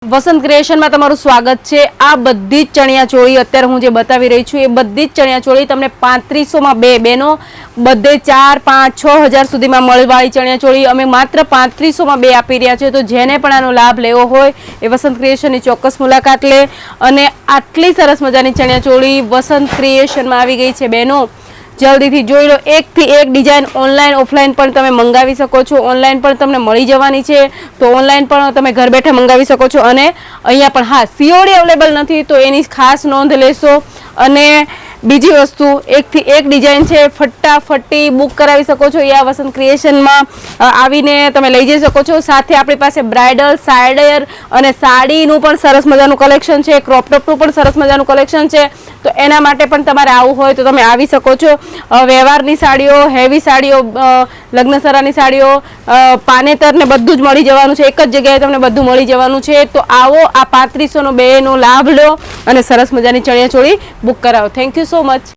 वसंत creation में तमाરું स्वागत है। आ बधी चणिया चोली अत्यारे हूँ जे बतावी रही छूं ए बधी चणिया चोली तमने 3500 में बे बेनो बधे 4, 5, 6 हज़ार सुधी में मळवाळी चणिया चोली अमे मात्र 3500 में बे आपी रह्या छे। तो जेने पण आनो लाभ लेवो होय ए वसंत क्रिएशन नी चोक्कस मुलाकात ले। अने आटली सरस मजानी चणिया चोली वसंत क्रिएशन में आवी गई छे बेनो, जल्दी थी जोई लो। एक थी एक डिजाइन ऑनलाइन ऑफलाइन पण तमे मंगावी सको छो। ऑनलाइन पण तमने मळी जवानी छे तो ऑनलाइन पण तमे घर बैठे मंगावी सको छो। अने अहींया पण हाँ सीओडी अवेलेबल नथी तो एनी खास नोंध लेशो। अने बीजी वस्तु एक थी एक डिजाइन छे फटाफटी बुक करावी सको छो या वसंत क्रिएशन में आवीने तमे लई जई सको छो। साथे आपणी पासे ब्राइडल साइडर अने साड़ीनुं पण सरस मजानुं कलेक्शन छे, क्रॉप टॉपनुं पण सरस मजानुं कलेक्शन छे। तो एना माटे पण तमारे आवुं होय तो तमे आवी सको छो। व्यवहारनी साड़ीओ, हेवी साड़ीओ, लग्नसरानी साड़ीओ, पानेतर ने बधुं ज मळी जवानुं छे। एक ज जग्याए तमने बधुं मळी जवानुं छे। तो आवो आ 3500 नो बेनो लाभ लो अने सरस मजानी चणिया चोली बुक करावो। Thank you so much.